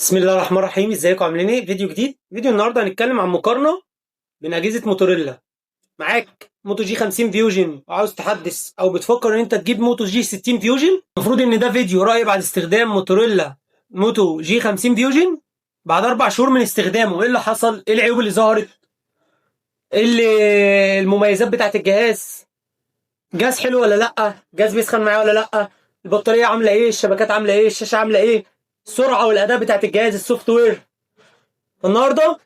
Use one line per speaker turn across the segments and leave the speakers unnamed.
بسم الله الرحمن الرحيم. ازيكم عاملين ايه؟ فيديو جديد. فيديو النهارده هنتكلم عن مقارنه بين اجهزه موتوريلا. معاك موتو جي 50 فيوجن وعاوز تحدث او بتفكر ان انت تجيب موتو جي 60 فيوجن. المفروض ان ده فيديو راي بعد استخدام موتوريلا موتو جي 50 فيوجن بعد 4 شهور من استخدامه. ايه اللي حصل؟ ايه العيوب اللي ظهرت؟ ايه المميزات بتاعه الجهاز؟ جهاز حلو ولا لا؟ جهاز بيسخن معايا ولا لا؟ البطاريه عامله ايه؟ الشبكات عامله ايه؟ الشاشه عامله ايه؟ السرعه والاداء بتاعه الجهاز، السوفت وير. النهارده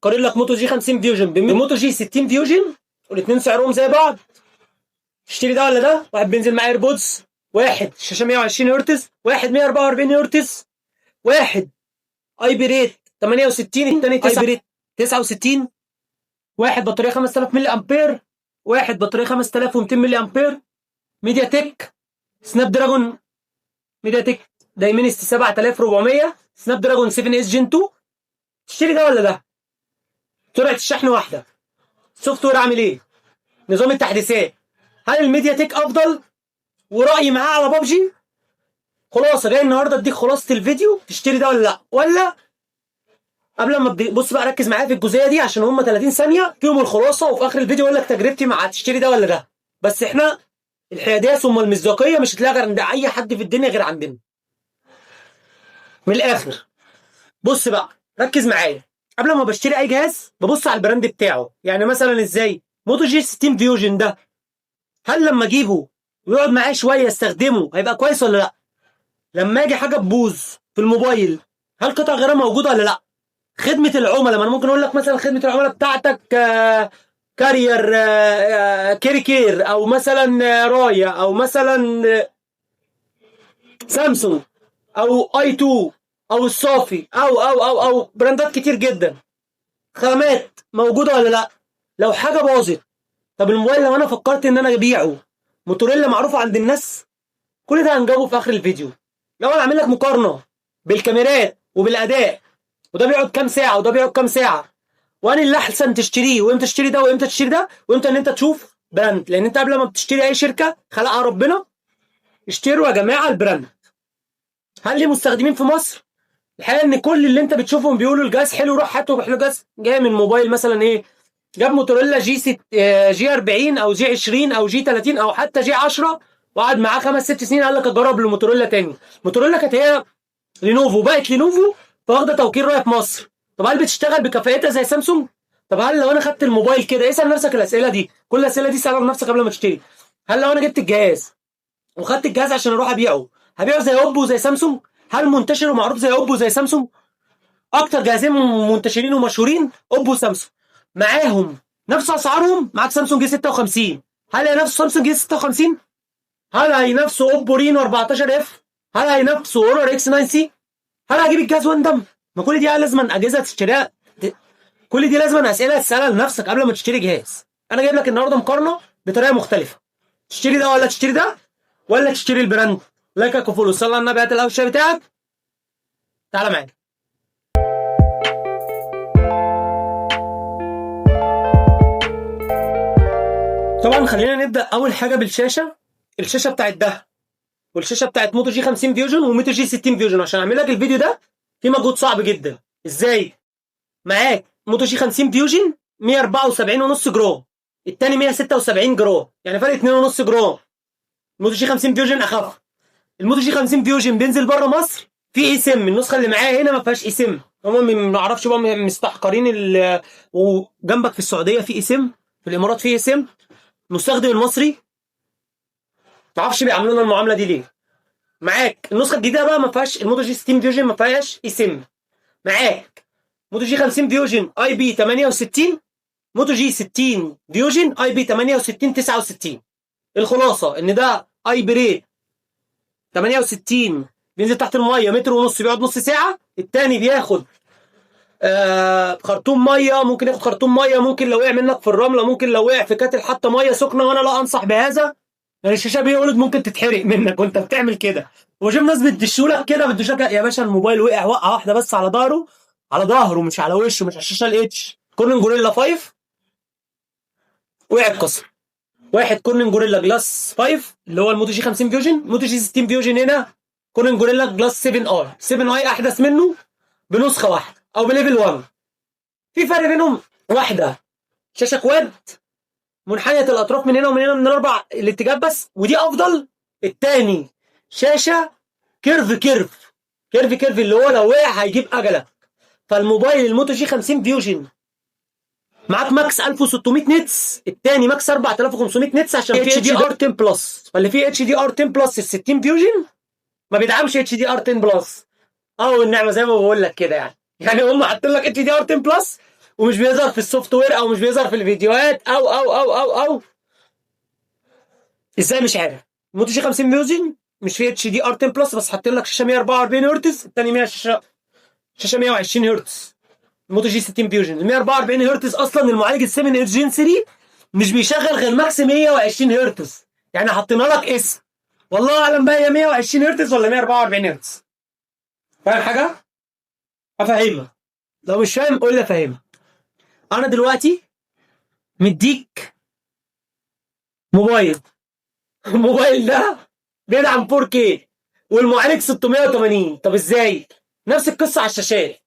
قارن لك موتو جي 50 فيوجن بموتو جي 60 فيوجن، والاثنين سعرهم زي بعض. تشتري ده ولا ده؟ واحد بينزل مع ايربودز، واحد شاشه 120 هرتز، واحد 144 هرتز، واحد اي بي ريت 68، الثاني اي بي ريت 69، واحد بطاريه 5000 ملي امبير، واحد بطاريه 5200 ملي امبير. ميديا تك سناب دراجون، ميديا تك دايمنستي 7400، سناب دراجون 7 اس جن 2. تشتري ده ولا ده؟ سرعه الشحن واحده. السوفت وير عامل ايه؟ نظام التحديثات، هل الميديا تك افضل؟ ورأيي معاه على بابجي. خلاصه جاي النهارده اديك خلاصه الفيديو، تشتري ده ولا لا؟ ولا قبل ما بص بقى ركز معايا في الجزئيه دي عشان هم 30 ثانيه فيهم الخلاصه، وفي اخر الفيديو اقول لك تجربتي مع تشتري ده ولا ده. بس احنا الحياديه ثم المصداقيه مش هتلاقيها غير عند اي حد في الدنيا غير عندنا. من الاخر بص بقى ركز معايا. قبل ما بشتري اي جهاز ببص على البراند بتاعه. يعني مثلا ازاي؟ موتو جي 60 فيوجن ده، هل لما اجيبه ويقعد معايا شويه استخدمه هيبقى كويس ولا لا؟ لما اجي حاجه تبوظ في الموبايل هل قطع غيارها موجوده ولا لا؟ خدمه العملاء، ما انا ممكن اقول لك مثلا خدمه العملاء بتاعتك كارير، كيري كير، او مثلا رايا، او مثلا سامسونج، او اي 2، او الصافي، او براندات كتير جدا. خامات موجوده ولا لا؟ لو حاجه باظت، طب الموبايل لو انا فكرت ان انا ابيعه، موتوريلا معروفه عند الناس. كل ده هنجاوبه في اخر الفيديو. لو انا اعمل لك مقارنه بالكاميرات وبالاداء، وده بيقعد كام ساعه وده بيقعد كام ساعه، واني اللي احسن تشتريه، وامتى تشتري ده وامتى تشتري ده، وامتى ان انت تشوف براند. لان انت قبل ما بتشتري اي شركه خلقها ربنا، اشتروا يا جماعه البراند. هل ليه مستخدمين في مصر؟ الحقيقه ان كل اللي انت بتشوفهم بيقولوا الجهاز حلو، روح هاته، روح له جهاز جاي من موبايل مثلا ايه؟ جاب موتوريلا جي 6 جي 40 او جي 20 او جي 30 او حتى جي 10، وقعد معاه 5 6 سنين قال لك اجرب الموتوريلا تاني. موتوريلا كانت هي لينوفو، بقت لينوفو فواخده توكيل رايه في مصر. طب هل بتشتغل بكفاءتها زي سامسونج؟ طب هل لو انا خدت الموبايل كده، اسال نفسك الاسئله دي، كل الاسئله دي اسالها لنفسك قبل ما تشتري. هل لو انا جبت الجهاز وخدت الجهاز عشان اروح ابيعه، هبيعه زي اوبو وزي سامسونج؟ هل منتشر ومعروف زي اوبو وزي سامسونج؟ اكتر جهازين منتشرين ومشهورين اوبو وسامسونج، معاهم نفس اسعارهم. معاك سامسونج جي 56، هل هينافسوا سامسونج جي 56؟ هل هينافسوا اوبو رينو 14 اف؟ هل هينافسوا اونر اكس 9 سي؟ هل هجيب الجهاز واندم؟ ما كل دي لازم اجهزه تشتريها. كل دي لازم اسئله تسالها لنفسك قبل ما تشتري جهاز. انا جايب لك النهارده مقارنه بطريقه مختلفه. تشتري ده ولا تشتري ده؟ ولا تشتري البراند؟ لايك وفولو، صلي على النبي، هات الاول الشاي بتاعك، تعالى معايا. طبعا خلينا نبدا اول حاجه بالشاشه. الشاشه بتاعت ده والشاشه بتاعت موتو جي 50 فيوجن وموتو جي 60 فيوجن. عشان اعمل لك الفيديو ده في مجهود صعب جدا. ازاي؟ معاك موتو جي 50 فيوجن 174.5 جرام، الثاني 176 جرام، يعني فرق 2.5 جرام. الموتو جي 50 فيوجن اخف. الموتو جي 50 فيوجن بينزل بره مصر في اي سم. النسخه اللي معايا هنا ما فيهاش اي سم، هم ما اعرفش بقى مستحقرين وجنبك في السعوديه في اي سم، في الامارات في اي سم. المستخدم المصري ما اعرفش بيعملوا لنا المعامله دي ليه. معاك النسخه الجديده بقى ما فيهاش، الموتو جي 60 فيوجن ما فيهاش اي سم. معاك موتو جي 50 فيوجن اي بي 68، موتو جي 60 فيوجن اي بي 68 69. الخلاصه ان ده اي بريد 68 بينزل تحت الميه متر ونص، بيقعد نص ساعه. الثاني بياخد خرطوم ميه، ممكن ياخد خرطوم ميه، ممكن لو وقع منك في الرمله، ممكن لو وقع في كاتل حتى ميه سخنه، وانا لا انصح بهذا. يعني الشاشه بيقولد ممكن تتحرق منك وانت بتعمل كده. وشوف ناس بتدشولك كده، بتدشولك يا باشا الموبايل وقع وقعه واحده بس على ظهره، على ظهره مش على وشه، مش على الشاشه الاتش. كورنينج جوريلا 5 وقع اتكسر. واحد كورنينج جوريلا جلاس 5 اللي هو الموتو جي 50 فيوجن. موتو جي 60 فيوجن هنا كورنينج جوريلا جلاس 7 اي. 7 اي احدث منه بنسخه واحده او بليفل 1. في فرق بينهم، واحده شاشه كواد منحنيه الاطراف من هنا ومن هنا من الاربع الاتجاهات بس، ودي افضل. التاني شاشه كيرف اللي هو لو وقع هيجيب اجلك. فالموبايل الموتو جي 50 فيوجن معاك ماكس 1600 نتس، التاني ماكس 4500 نتس عشان في اتش دي ار 10 بلس. فاللي فيه اتش دي ار 10 بلس ال 60 فيوجن ما بيدعمش اتش دي ار 10 بلس. النعمه زي ما بقول لك كده يعني هم حاطين لك اتش دي ار 10 بلس ومش بيظهر في السوفت وير او مش بيظهر في الفيديوهات او ازاي مش عارف. الموتو جي 50 فيوجن مش فيه اتش دي ار 10 بلس، بس حاطين لك شاشه 144 هرتز، الثاني 100 شاشه 120 هرتز. الموتو جي 60 فيوجن ال 144 هرتز اصلا المعالج ال 7 ايدج جين 3 مش بيشغل غير ماكس 120 هرتز، يعني حاطين لك اسم والله اعلم بقى هي 120 هرتز ولا 144 هرتز. فاهم حاجه؟ افهمك، لو مش فاهم قول لي افهمك. انا دلوقتي مديك موبايل الموبايل ده بيدعم 4K والمعالج 680. طب ازاي؟ نفس القصه على الشاشات،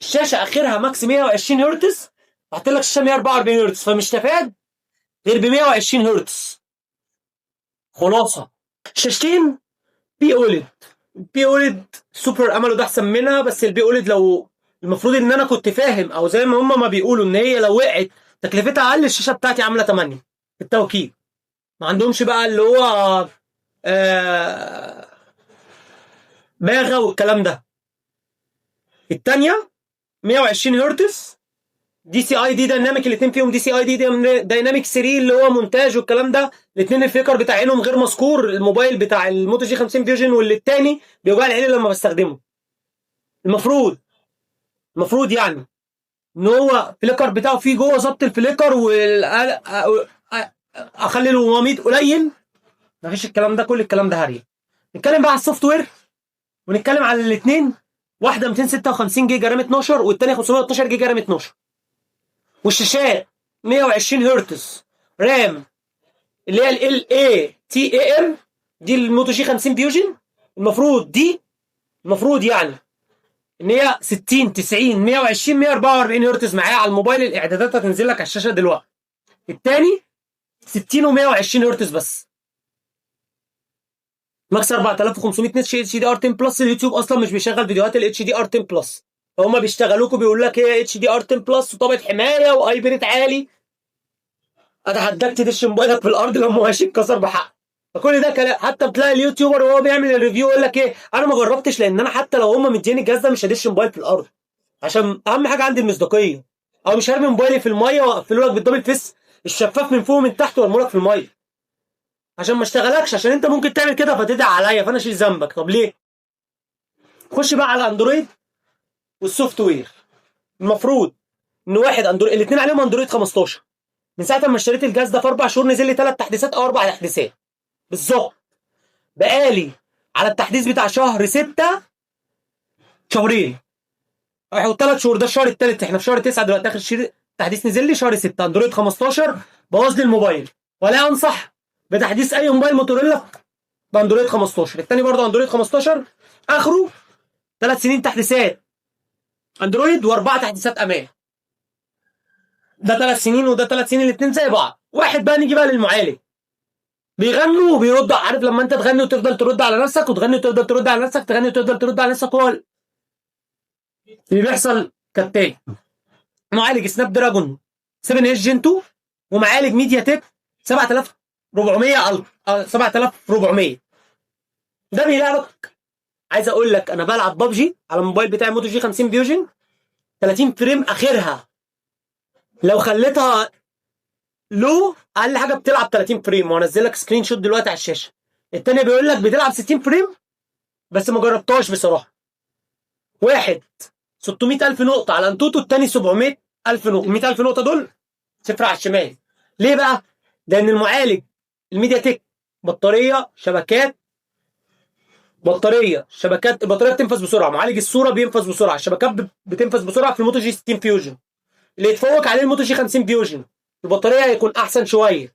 الشاشه اخرها ماكس 120 هرتز، حاطط لك شاشه 144 هرتز، فمش تفاد غير ب 120 هرتز. خلاصه شاشتين بي اوليد سوبر اموليد احسن منها، بس البي اوليد لو المفروض ان انا كنت فاهم او زي ما هم ما بيقولوا ان هي لو وقعت تكلفتها اقل. الشاشه بتاعتي عامله 8 بالتوكيد، ما عندهمش بقى اللي هو باغه والكلام ده. الثانيه 120 هرتز دي سي اي دي دايناميك، الاثنين فيهم دي سي اي دي دايناميك 3 اللي هو مونتاج والكلام ده. الاثنين الفليكر بتاع عينهم غير مذكور، الموبايل بتاع الموتو جي 50 فيوجن واللي الثاني بيوجع لي عيني لما بستخدمه. المفروض يعني ان هو الفليكر بتاعه فيه جوه ظبط الفليكر اخلي الوميض قليل. مفيش الكلام ده، كل الكلام ده هري. نتكلم بقى على السوفت وير ونتكلم على الاثنين. واحده 256 جيجا رام 12 والثانيه 512 جيجا رام 12، والشاشات 120 هرتز رام اللي هي ال اي تي اي ام دي الموتو جي 50 فيوجن. المفروض يعني ان هي 60 90 120 144 هرتز معايا على الموبايل. الاعدادات هتنزل لك على الشاشه دلوقتي. الثاني 60 و120 هرتز بس، ماكس 4500 نت اتش دي ار 10 بلس. اليوتيوب اصلا مش بيشغل فيديوهات الاتش دي ار 10 بلس، فهم بيشتغلوكوا بيقول لك ايه اتش دي ار 10 بلس وطابع حمايه واي بي ريت عالي. اتحداك تدش موبايلك في الارض لو ماشي اتكسر بحق. فكل ده كلام. حتى بتلاقي اليوتيوبر وهو بيعمل الريفيو يقول لك ايه انا ما جربتش، لان انا حتى لو هم مديني الجهاز ده مش هدش موبايل في الارض، عشان اهم حاجه عندي المصداقيه. او مش هرمي موبايلي في الميه واقفله لك بالدبل فيس الشفاف من فوق ومن تحت وارميه لك في الميه عشان ما اشتغلكش، عشان انت ممكن تعمل كده فتدعي عليا فانا اشيل ذنبك. طب ليه؟ خش بقى على اندرويد والسوفت وير. المفروض ان واحد اندرويد، الاثنين عليهم اندرويد 15. من ساعه ما اشتريت الجهاز ده في 4 شهور نزل لي 3 تحديثات او 4 تحديثات بالظبط. بقالي على التحديث بتاع شهر 6 شهرين او 3 شهور. ده الشهر الثالث، احنا في شهر 9 دلوقتي، اخر شهر تحديث نزل لي شهر 6. اندرويد 15 بوظ لي الموبايل، ولا انصح بتحديث اي موبايل موتوريلا باندرويد 15. الثاني برضه اندرويد 15 اخره 3 سنين تحديثات اندرويد و4 تحديثات امان. ده 3 سنين وده 3 سنين، الاثنين زي بعض. واحد بقى نيجي بقى للمعالج، بيغنوا وبيردوا. عارف لما انت تغني وتفضل ترد على نفسك وتغني وتفضل ترد على نفسك، تغني وتفضل ترد على نفسك، هو اللي بيحصل كالتالي. معالج سناب دراجون 7 اس جين 2 ومعالج ميديا تك 7400 ده بيلعبك. عايز اقول لك انا بلعب ببجي على الموبايل بتاعي موتو جي 50 فيوجن 30 فريم اخرها، لو خليتها لو اقل حاجه بتلعب 30 فريم، وانزل لك سكرين شوت دلوقتي على الشاشه. التاني بيقول لك بتلعب 60 فريم بس ما جربتهاش بصراحه. واحد 600,000 نقطه على انتوتو، التاني 700,000 نقطه. 100,000 نقطه دول صفر على الشمال. ليه بقى؟ لان المعالج الميديا تك بطاريه شبكات البطاريه بتنفذ بسرعه. معالج الصوره بينفذ بسرعه، الشبكات بتنفذ بسرعه في الموتو جي 60 فيوجن. اللي يتفوق عليه الموتو جي 50 فيوجن البطاريه هيكون احسن شويه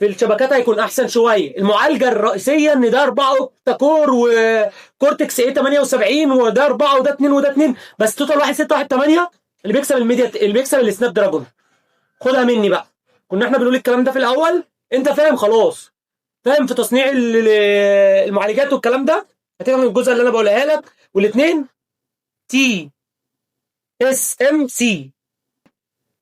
في الشبكات هيكون احسن شويه. المعالجه الرئيسيه ان ده 4 اوكتا كور وكورتكس اي 78 وده 4 وده 2 وده 2 بس توتال 1 6 1 8 اللي بيكسب اللي بيكسب السناب دراجون. خدها مني بقى، كنا احنا بنقول الكلام ده في الاول، انت فاهم خلاص، فاهم في تصنيع المعالجات والكلام ده، هتفهم الجزء اللي انا بقولها لك. والاثنين تي اس ام سي.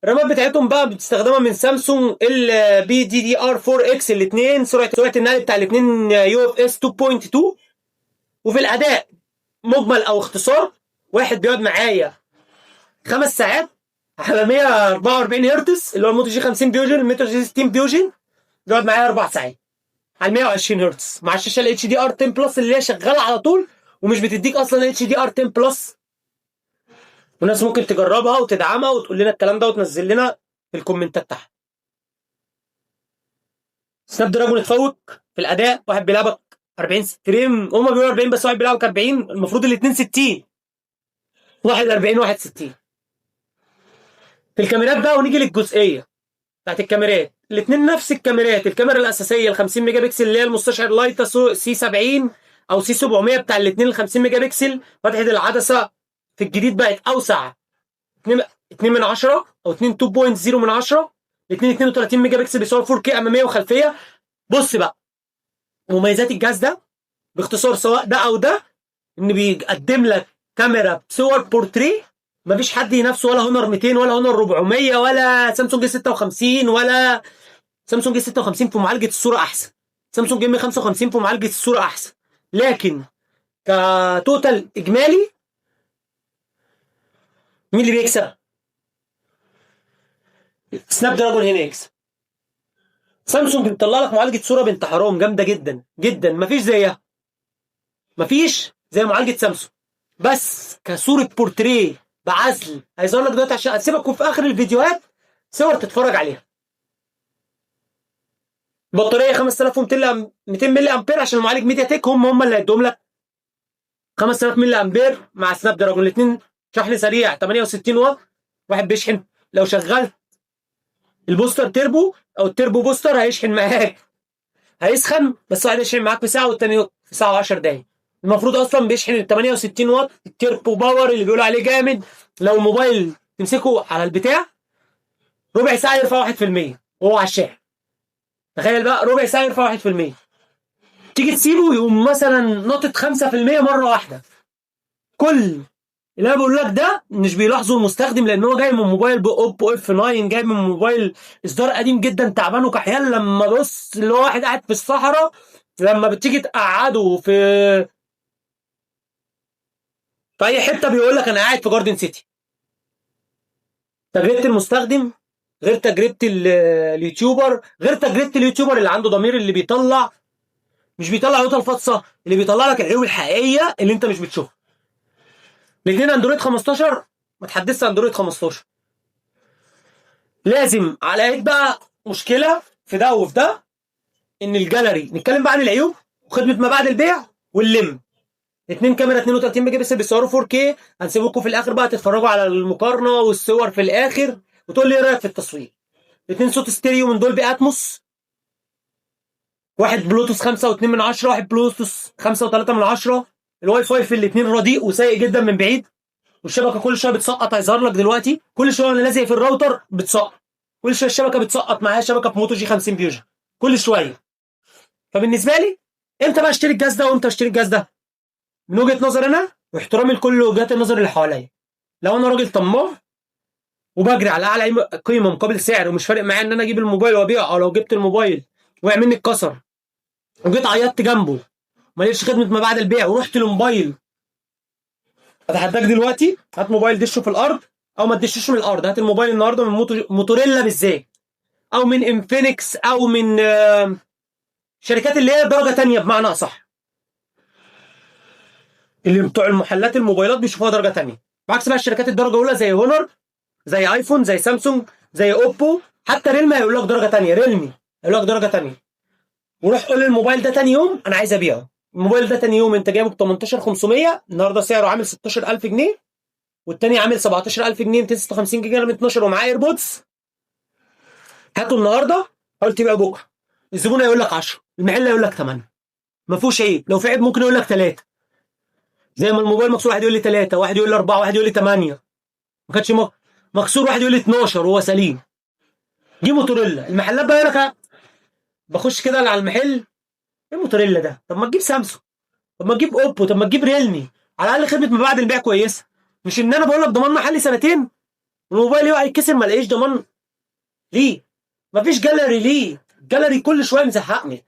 الرامات بتاعتهم بقى بتستخدمها من سامسونج البي دي دي ار 4 اكس. الاثنين سرعه النقل بتاع الاثنين يو اف اس 2.2. وفي الاداء مجمل او اختصار، واحد بيقعد معايا 5 ساعات على 144 هرتز اللي هو الموتو جي 50 فيوجن، الموتو جي 60 فيوجن بيقعد معايا 4 ساعات على 120 هرتز مع الشاشه الاتش دي ار 10 بلس اللي هي شغاله على طول ومش بتديك اصلا اتش دي ار 10 بلس. والناس ممكن تجربها وتدعمها وتقول لنا الكلام ده وتنزل لنا في الكومنتات تحت. سناب دراجون اتفوق في الاداء، واحد بيلعبك 40 فريم، هما بيقولوا 40 بس واحد بيلعبك 40، المفروض الاثنين 60، واحد 40 واحد 60. في الكاميرات بقى، ونيجي للجزئيه بتاعت الكاميرات، الاثنين نفس الكاميرات. الكاميرا الاساسيه ال 50 ميجا بكسل اللي هي المستشعر لايتا سي 70 او سي 700 بتاع الاثنين ال 50 ميجا بكسل. فتحه العدسه في الجديد بقت اوسع، 2 من 10 او 2.0 من 10. الاثنين 32 ميجا بكسل بيصور 4K اماميه وخلفيه. بص بقى مميزات الجهاز ده باختصار، سواء ده او ده، ان بيقدم لك كاميرا صور بورتريه مفيش حد ينافسه، ولا هونر 200 ولا هونر 400 ولا سامسونج 56 ولا سامسونج 56 في معالجه الصوره احسن، سامسونج ام 55 في معالجه الصوره احسن. لكن كتوتال اجمالي مين اللي بيكسب؟ سناب دراجون هنا يكسب. سامسونج بتطلع لك معالجه صوره بنت حرام جامده جدا جدا، مفيش زيها، مفيش زي معالجه سامسونج. بس كصوره بورتريه بعزل هيظهر لك دلوقتي عشان هسيبك في اخر الفيديوهات صور تتفرج عليها. بطاريه 5200 ملي امبير عشان المعالج ميديا تك، هم اللي هيدوم لك 5000 ملي امبير مع سناب دراجون. الاثنين شحن سريع 68 واط، واحد بيشحن لو شغلت البوستر تيربو او التيربو بوستر هيشحن معاك، هيسخن بس واحد يشحن معاك في ساعه والتاني في ساعه و10 دقايق. المفروض اصلا بيشحن ال 68 واط التيربو باور اللي بيقولوا عليه جامد، لو الموبايل تمسكه على البتاع ربع ساعه يرفع 1% وهو على الشاحن. تخيل بقى ربع ساعه يرفع 1%، تيجي تسيبه يقوم مثلا نطت 5% مره واحده. كل اللي انا بقول لك ده مش بيلاحظه المستخدم، لان هو جاي من موبايل اوبو اف 9، جاي من موبايل اصدار قديم جدا تعبان وكحيان. لما بص اللي هو واحد قاعد في الصحراء، لما بتيجي تقعده في اي حته بيقول لك انا قاعد في جاردن سيتي. تجربه المستخدم غير تجربه اليوتيوبر، غير تجربه اليوتيوبر اللي عنده ضمير، اللي بيطلع مش بيطلع نقطه الفاصه، اللي بيطلع لك العيوب الحقيقيه اللي انت مش بتشوفها. الاثنين اندرويد 15، ما تحدثش اندرويد 15. لازم على ايد بقى مشكله في ده وفي ده، ان الجاليري نتكلم بقى عن العيوب وخدمه ما بعد البيع واللم. اثنين كاميرا 32 ميجا بكسل بيصوروا 4K. هنسيبكم في الاخر بقى تتفرجوا على المقارنه والصور في الاخر وتقول لي ايه رايك في التصوير. اثنين صوت ستيريو من دولبي اتموس، واحد بلوتوث 5.2 من 10، واحد بلوتوث 5.3 من 10. الواي فاي في الاثنين رديء وسيء جدا من بعيد، والشبكه كل شويه بتسقط. هيظهر لك دلوقتي كل شويه وانا لازق في الراوتر بتسقط، كل شويه الشبكه بتسقط معايا شبكه في موتو جي 50 فيوجن كل شويه. فبالنسبه لي امتى بقى اشتري الجهاز ده وامتى اشتري الجهاز ده؟ من وجهه نظري انا واحترامي لكل وجهات النظر اللي حواليا، لو انا راجل طماع وبجري على اعلى قيمه مقابل سعر ومش فارق معايا ان انا اجيب الموبايل وابيعه، او لو جبت الموبايل وقع مني اتكسر وجيت عيطت جنبه ما لقيتش خدمه ما بعد البيع ورحت لموبايل، اتحداك دلوقتي هات موبايل دشه في الارض او ما تدشوش من الارض. هات الموبايل النهارده من موتوريلا بالذات، او من انفينكس، او من شركات اللي هي درجه ثانيه بمعنى اصح، اللي بتوع المحلات الموبايلات بيشوفوها درجه ثانيه، بعكس بقى الشركات الدرجه الاولى زي هونر، زي ايفون، زي سامسونج، زي اوبو. حتى ريلمي هيقول لك درجه ثانيه، ريلمي هيقول لك درجه ثانيه. وروح قول للموبايل ده ثاني يوم انا عايز ابيعه. الموبايل ده ثاني يوم انت جايبه ب 18500، النهارده سعره عامل 16000 جنيه، والتاني عامل 17000 جنيه 256 جيجا رام 12 ومعاه ايربودز. هاته النهارده حاول تبيعه بكره. الزبون هيقول لك 10، المحل هيقول لك 8. ما فيهوش عيب، لو في عيب ممكن يقول لك 3. زي ما الموبايل مكسور واحد يقول لي 3، واحد يقول لي 4، واحد يقول لي 8. ما كانش مكسور واحد يقول لي 12 وهو سليم. دي موتوريلا. المحلات بقى يقول لك بخش كده على المحل، ايه موتوريلا ده؟ طب ما تجيب سامسونج، طب ما تجيب اوبو، طب ما تجيب ريلمي، على الاقل خدمه ما بعد البيع كويسه. مش ان انا بقول لك ضمان محلي سنتين والموبايل يقع يتكسر ما الاقيش ضمان. ليه؟ مفيش جاليري. ليه؟ جاليري كل شويه مزهقني.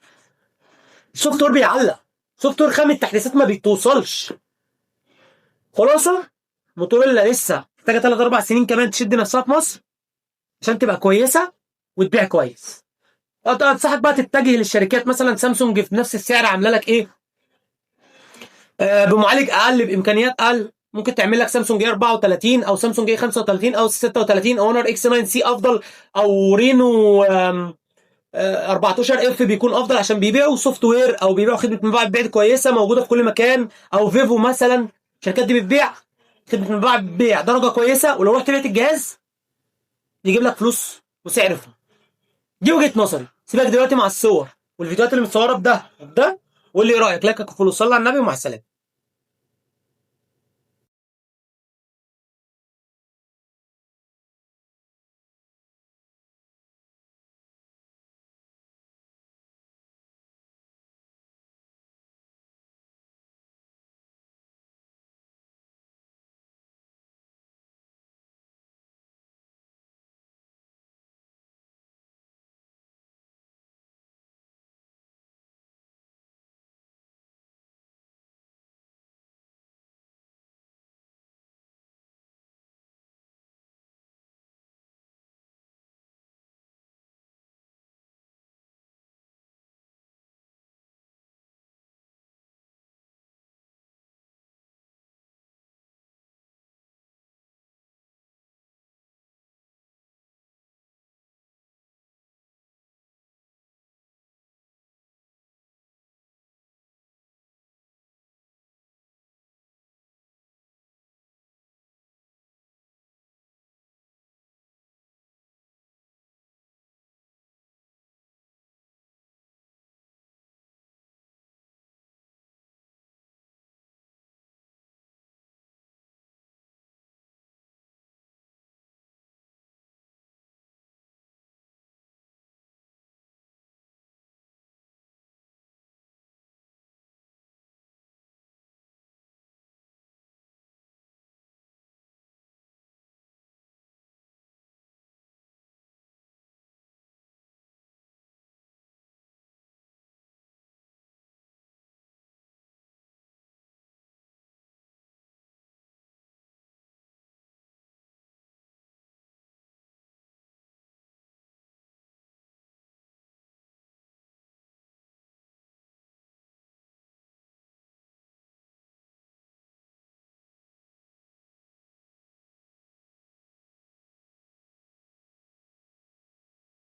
السوفت وير بيعلق، سوفت وير خام، التحديثات ما بتوصلش. خلاصه، موتوريلا لسه محتاجه 3 4 سنين كمان تشد نفسها في مصر عشان تبقى كويسه وتبيع كويس. انصحك بقى تتجه للشركات، مثلا سامسونج في نفس السعر عامله لك ايه؟ بمعالج اقل، بامكانيات اقل. ممكن تعمل لك سامسونج اي 34 او سامسونج اي 35 او 36 او اونر اكس 9 سي افضل، او رينو 14 اف بيكون افضل، عشان بيبيعوا سوفت وير او بيبيعوا خدمه مبيعات بيع كويسه موجوده في كل مكان. او فيفو مثلا، الشركات دي بتبيع خدمه مبيعات بيع درجه كويسه، ولو رحت بعت الجهاز يجيب لك فلوس وسعر فيه. دي وجهه نظري. سيبك دلوقتي مع الصور والفيديوهات اللي متصوره بده وده، واللي رايك لك فلوس. صلى على النبي ومع السلامه.